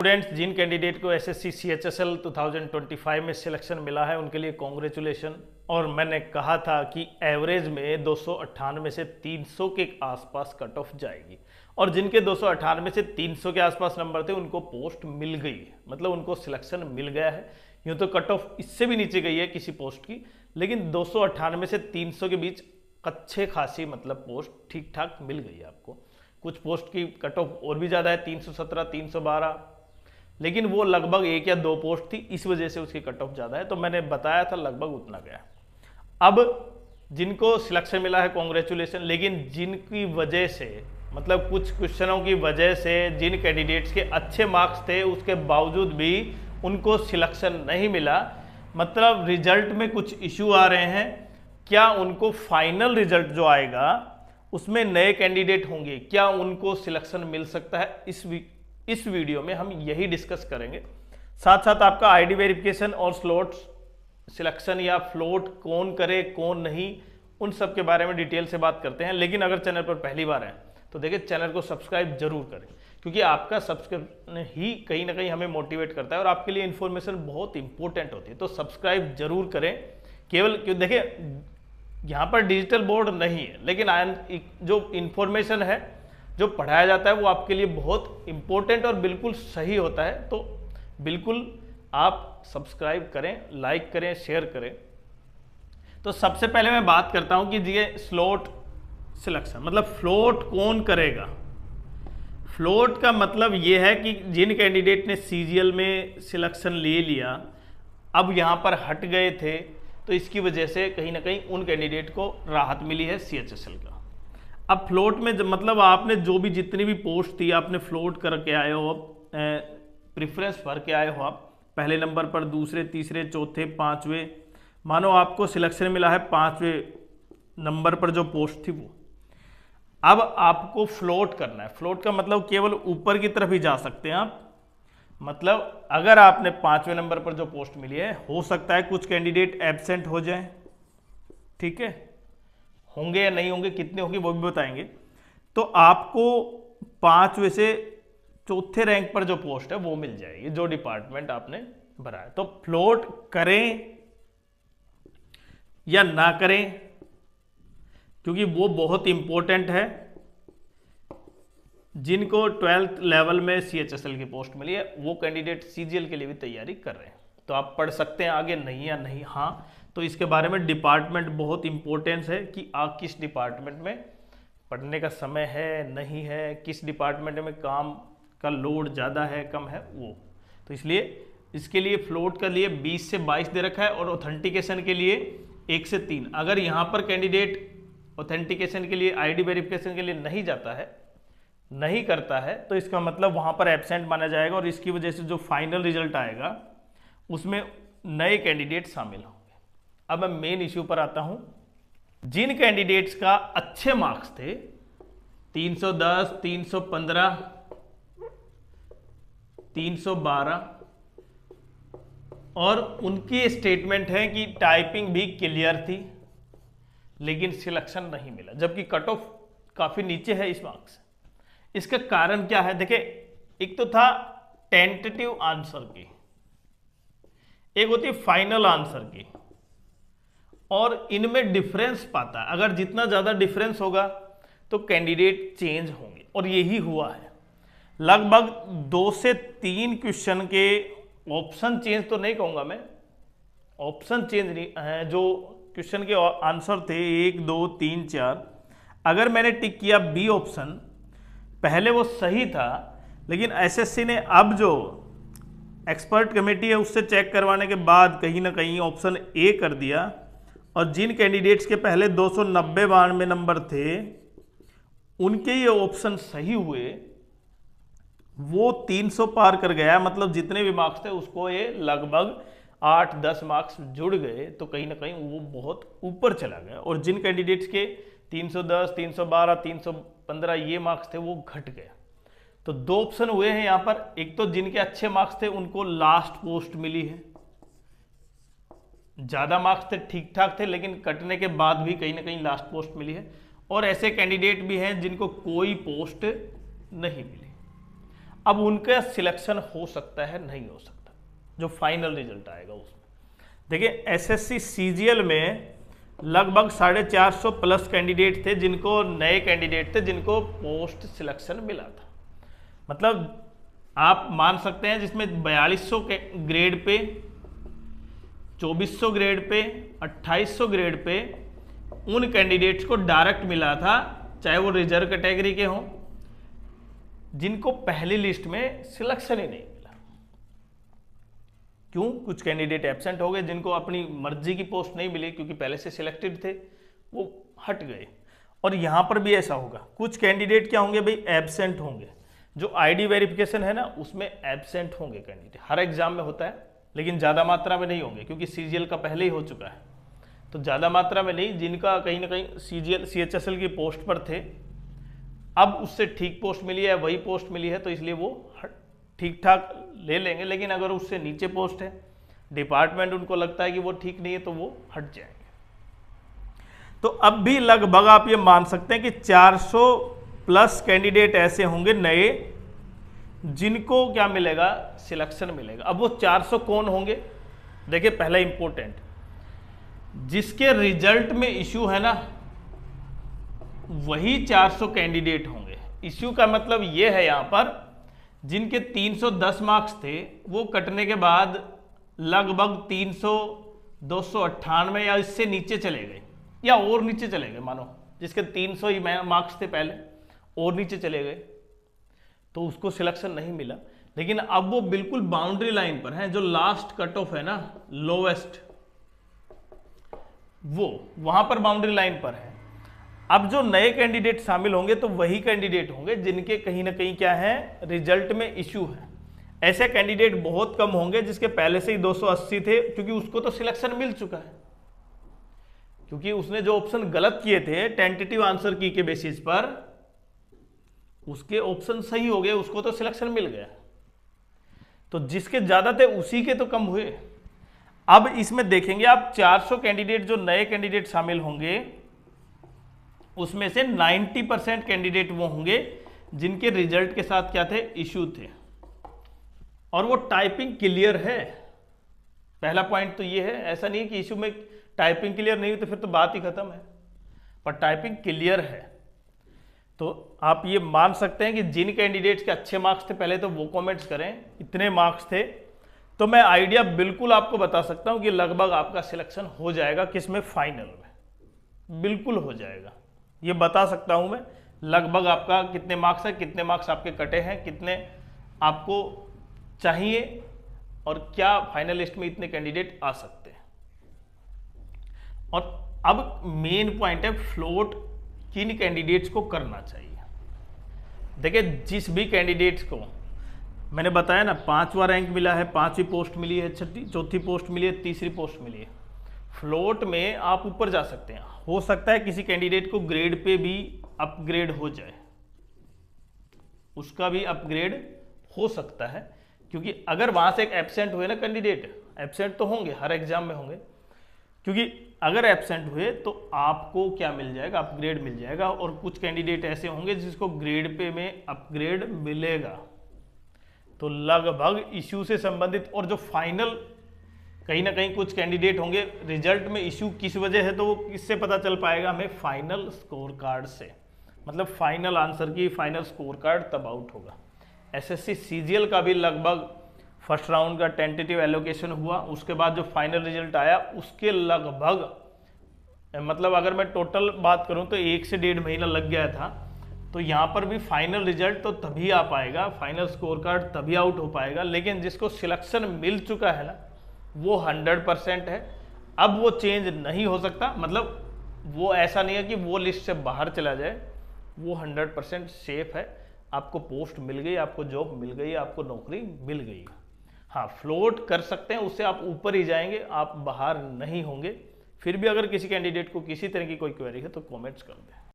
Students, जिन candidate को SSC CHSL 2025 में selection मिला है उनके लिए कॉन्ग्रेचुलेशन। और मैंने कहा था कि एवरेज में 298 से 300 के आसपास कट ऑफ जाएगी, और जिनके 298 से 300 के आसपास नंबर थे उनको पोस्ट मिल गई है, मतलब उनको सिलेक्शन मिल गया है। यूँ तो कट ऑफ इससे भी नीचे गई है किसी पोस्ट की, लेकिन 298 से 300 के बीच अच्छे खासी मतलब पोस्ट ठीक ठाक मिल गई है आपको। कुछ पोस्ट की कट ऑफ और भी ज़्यादा है, 317, 312, लेकिन वो लगभग 1 या 2 पोस्ट थी, इस वजह से उसकी कट ऑफ ज़्यादा है। तो मैंने बताया था लगभग उतना गया। अब जिनको सिलेक्शन मिला है कॉन्ग्रेचुलेशन, लेकिन जिनकी वजह से मतलब कुछ क्वेश्चनों की वजह से जिन कैंडिडेट्स के अच्छे मार्क्स थे उसके बावजूद भी उनको सिलेक्शन नहीं मिला, मतलब रिजल्ट में कुछ इशू आ रहे हैं, क्या उनको फाइनल रिजल्ट जो आएगा उसमें नए कैंडिडेट होंगे, क्या उनको सिलेक्शन मिल सकता है? इस वीडियो में हम यही डिस्कस करेंगे। साथ साथ आपका आईडी वेरिफिकेशन और स्लॉट सिलेक्शन या फ्लोट कौन करे कौन नहीं, उन सब के बारे में डिटेल से बात करते हैं। लेकिन अगर चैनल पर पहली बार है तो देखिए चैनल को सब्सक्राइब जरूर करें, क्योंकि आपका सब्सक्राइब ही कहीं ना कहीं हमें मोटिवेट करता है और आपके लिए इन्फॉर्मेशन बहुत इंपॉर्टेंट होती है। तो सब्सक्राइब जरूर करें। केवल क्यों देखिए यहाँ पर डिजिटल बोर्ड नहीं है, लेकिन जो इन्फॉर्मेशन है जो पढ़ाया जाता है वो आपके लिए बहुत इंपॉर्टेंट और बिल्कुल सही होता है। तो बिल्कुल आप सब्सक्राइब करें, लाइक करें, शेयर करें। तो सबसे पहले मैं बात करता हूं कि ये स्लॉट सिलेक्शन मतलब फ्लोट कौन करेगा। फ्लोट का मतलब ये है कि जिन कैंडिडेट ने सीजीएल में सिलेक्शन ले लिया, अब यहां पर हट गए थे, तो इसकी वजह से कहीं ना कहीं उन कैंडिडेट को राहत मिली है सीएचएसएल का। अब फ्लोट में मतलब आपने जो भी जितनी भी पोस्ट थी आपने फ्लोट करके आए हो, प्रेफरेंस भर के आए हो आप पहले नंबर पर, दूसरे, तीसरे, चौथे, पांचवें, मानो आपको सिलेक्शन मिला है 5वें नंबर पर जो पोस्ट थी वो, अब आपको फ्लोट करना है। फ्लोट का मतलब केवल ऊपर की तरफ ही जा सकते हैं आप, मतलब अगर आपने 5वें नंबर पर जो पोस्ट मिली है, हो सकता है कुछ कैंडिडेट एब्सेंट हो जाए, ठीक है, होंगे या नहीं होंगे, कितने होंगे वो भी बताएंगे। तो आपको 5वें से चौथे रैंक पर जो पोस्ट है वो मिल जाएगी जो डिपार्टमेंट आपने भरा है। तो फ्लोट करें या ना करें, क्योंकि वो बहुत इंपॉर्टेंट है। जिनको 12th लेवल में सीएचएसएल की पोस्ट मिली है वो कैंडिडेट सीजीएल के लिए भी तैयारी कर रहे हैं, तो आप पढ़ सकते हैं आगे, नहीं या नहीं हाँ। तो इसके बारे में डिपार्टमेंट बहुत इंपॉर्टेंस है कि आप किस डिपार्टमेंट में पढ़ने का समय है, नहीं है, किस डिपार्टमेंट में काम का लोड ज़्यादा है कम है वो। तो इसलिए इसके लिए फ्लोट का लिए 20 से 22 दे रखा है, और ऑथेंटिकेशन के लिए 1 से 3। अगर यहाँ पर कैंडिडेट ऑथेंटिकेशन के लिए, आईडी वेरिफिकेशन के लिए नहीं जाता है, नहीं करता है, तो इसका मतलब वहाँ पर एब्सेंट माना जाएगा, और इसकी वजह से जो फाइनल रिजल्ट आएगा उसमें नए कैंडिडेट शामिल होंगे। अब मैं मेन इश्यू पर आता हूँ। जिन कैंडिडेट्स का अच्छे मार्क्स थे 310, 315, 312, और उनकी स्टेटमेंट है कि टाइपिंग भी क्लियर थी लेकिन सिलेक्शन नहीं मिला, जबकि कट ऑफ काफी नीचे है इस मार्क्स से। इसका कारण क्या है? देखिए, एक तो था टेंटेटिव आंसर की, एक होती है फाइनल आंसर की, और इनमें डिफरेंस पाता है। अगर जितना ज्यादा डिफरेंस होगा तो कैंडिडेट चेंज होंगे, और यही हुआ है। लगभग 2 से 3 क्वेश्चन के ऑप्शन चेंज तो नहीं कहूंगा मैं, ऑप्शन चेंज नहीं है, जो क्वेश्चन के आंसर थे 1, 2, 3, 4, अगर मैंने टिक किया बी ऑप्शन, पहले वो सही था, लेकिन एसएससी ने अब जो एक्सपर्ट कमेटी है उससे चेक करवाने के बाद कहीं ना कहीं ऑप्शन ए कर दिया, और जिन कैंडिडेट्स के पहले 290-92 नंबर थे उनके ये ऑप्शन सही हुए, वो 300 पार कर गया। मतलब जितने भी मार्क्स थे उसको ये लगभग 8-10 मार्क्स जुड़ गए, तो कहीं ना कहीं वो बहुत ऊपर चला गया। और जिन कैंडिडेट्स के 310, 312, 315 ये मार्क्स थे वो घट गया। तो 2 ऑप्शन हुए हैं यहाँ पर। एक तो जिनके अच्छे मार्क्स थे उनको लास्ट पोस्ट मिली है, ज्यादा मार्क्स थे, ठीक ठाक थे, लेकिन कटने के बाद भी कहीं ना कहीं लास्ट पोस्ट मिली है। और ऐसे कैंडिडेट भी हैं जिनको कोई पोस्ट नहीं मिली। अब उनका सिलेक्शन हो सकता है, नहीं हो सकता, जो फाइनल रिजल्ट आएगा उसमें। देखिए एसएससी सीजीएल में लगभग 450 प्लस कैंडिडेट थे, जिनको नए कैंडिडेट थे, जिनको पोस्ट सिलेक्शन मिला था। मतलब आप मान सकते हैं जिसमें 4200 के grade pay, 2400 grade pay, 2800 grade pay उन कैंडिडेट्स को डायरेक्ट मिला था, चाहे वो रिजर्व कैटेगरी के हों, जिनको पहली लिस्ट में सिलेक्शन ही नहीं मिला। क्यों? कुछ कैंडिडेट एब्सेंट हो गए, जिनको अपनी मर्जी की पोस्ट नहीं मिली क्योंकि पहले से सिलेक्टेड थे, वो हट गए। और यहां पर भी ऐसा होगा, कुछ कैंडिडेट क्या होंगे भाई, एब्सेंट होंगे। जो आईडी वेरिफिकेशन है ना, उसमें एब्सेंट होंगे कैंडिडेट, हर एग्जाम में होता है, लेकिन ज़्यादा मात्रा में नहीं होंगे क्योंकि सीजीएल का पहले ही हो चुका है, तो ज़्यादा मात्रा में नहीं। जिनका कहीं ना कहीं सीजीएल सीएचएसएल की पोस्ट पर थे, अब उससे ठीक पोस्ट मिली है, वही पोस्ट मिली है, तो इसलिए वो ठीक ठाक ले लेंगे। लेकिन अगर उससे नीचे पोस्ट है, डिपार्टमेंट उनको लगता है कि वो ठीक नहीं है, तो वो हट जाएंगे। तो अब भी लगभग आप ये मान सकते हैं कि 400 प्लस कैंडिडेट ऐसे होंगे नए, जिनको क्या मिलेगा, सिलेक्शन मिलेगा। अब वो 400 कौन होंगे? देखिए पहला इंपॉर्टेंट, जिसके रिजल्ट में इश्यू है ना, वही 400 कैंडिडेट होंगे। इश्यू का मतलब ये है यहां पर, जिनके 310 मार्क्स थे, वो कटने के बाद लगभग 300, 298 या इससे नीचे चले गए, या और नीचे चले गए। मानो जिसके 300 ही मार्क्स थे पहले, और नीचे चले गए, तो उसको सिलेक्शन नहीं मिला। लेकिन अब वो बिल्कुल बाउंड्री लाइन पर है, जो लास्ट कट ऑफ है ना, लोवेस्ट, वो वहां पर बाउंड्री लाइन पर है। अब जो नए कैंडिडेट शामिल होंगे, तो वही कैंडिडेट होंगे जिनके कहीं ना कहीं क्या है, रिजल्ट में इश्यू है। ऐसे कैंडिडेट बहुत कम होंगे जिसके पहले से ही 280 थे, क्योंकि उसको तो सिलेक्शन मिल चुका है, क्योंकि उसने जो ऑप्शन गलत किए थे टेंटेटिव आंसर की के बेसिस पर, उसके ऑप्शन सही हो गए, उसको तो सिलेक्शन मिल गया। तो जिसके ज्यादा थे उसी के तो कम हुए। अब इसमें देखेंगे आप, 400 कैंडिडेट जो नए कैंडिडेट शामिल होंगे, उसमें से 90% कैंडिडेट वो होंगे जिनके रिजल्ट के साथ क्या थे, इश्यू थे, और वो टाइपिंग क्लियर है। पहला पॉइंट तो ये है, ऐसा नहीं है कि इश्यू में टाइपिंग क्लियर नहीं हुई तो फिर तो बात ही खत्म है, पर टाइपिंग क्लियर है। तो आप ये मान सकते हैं कि जिन कैंडिडेट्स के अच्छे मार्क्स थे, पहले तो वो कमेंट्स करें इतने मार्क्स थे, तो मैं आइडिया बिल्कुल आपको बता सकता हूं कि लगभग आपका सिलेक्शन हो जाएगा, किसमें, फाइनल में बिल्कुल हो जाएगा। ये बता सकता हूं मैं, लगभग आपका कितने मार्क्स है, कितने मार्क्स आपके कटे हैं, कितने आपको चाहिए, और क्या फाइनल लिस्ट में इतने कैंडिडेट आ सकते हैं। और अब मेन पॉइंट है, फ्लोट किन कैंडिडेट्स को करना चाहिए। देखिए जिस भी कैंडिडेट्स को मैंने बताया ना, 5वां रैंक मिला है, 5वीं पोस्ट मिली है, चौथी पोस्ट मिली है, तीसरी पोस्ट मिली है, फ्लोट में आप ऊपर जा सकते हैं। हो सकता है किसी कैंडिडेट को ग्रेड पे भी अपग्रेड हो जाए, उसका भी अपग्रेड हो सकता है, क्योंकि अगर वहां से एक एब्सेंट हुए ना कैंडिडेट, एब्सेंट तो होंगे, हर एग्जाम में होंगे, क्योंकि अगर एब्सेंट हुए तो आपको क्या मिल जाएगा, अपग्रेड मिल जाएगा। और कुछ कैंडिडेट ऐसे होंगे जिसको ग्रेड पे में अपग्रेड मिलेगा। तो लगभग इश्यू से संबंधित, और जो फाइनल, कहीं ना कहीं कुछ कैंडिडेट होंगे रिजल्ट में इश्यू किस वजह है, तो वो किससे पता चल पाएगा हमें, फाइनल स्कोर कार्ड से। मतलब फाइनल आंसर की फाइनल स्कोर कार्ड तब आउट होगा। एसएससी सीजीएल का भी लगभग फर्स्ट राउंड का टेंटेटिव एलोकेशन हुआ, उसके बाद जो फाइनल रिजल्ट आया उसके लगभग, मतलब अगर मैं टोटल बात करूं तो 1 से 1.5 महीना लग गया था। तो यहाँ पर भी फाइनल रिजल्ट तो तभी आ पाएगा, फाइनल स्कोर कार्ड तभी आउट हो पाएगा। लेकिन जिसको सिलेक्शन मिल चुका है ना, वो 100% है, अब वो चेंज नहीं हो सकता। मतलब वो ऐसा नहीं है कि वो लिस्ट से बाहर चला जाए, वो 100% सेफ है। आपको पोस्ट मिल गई, आपको जॉब मिल गई, आपको नौकरी मिल गई। हाँ, फ्लोट कर सकते हैं, उससे आप ऊपर ही जाएंगे, आप बाहर नहीं होंगे। फिर भी अगर किसी कैंडिडेट को किसी तरह की कोई क्वेरी है तो कमेंट्स कर दें।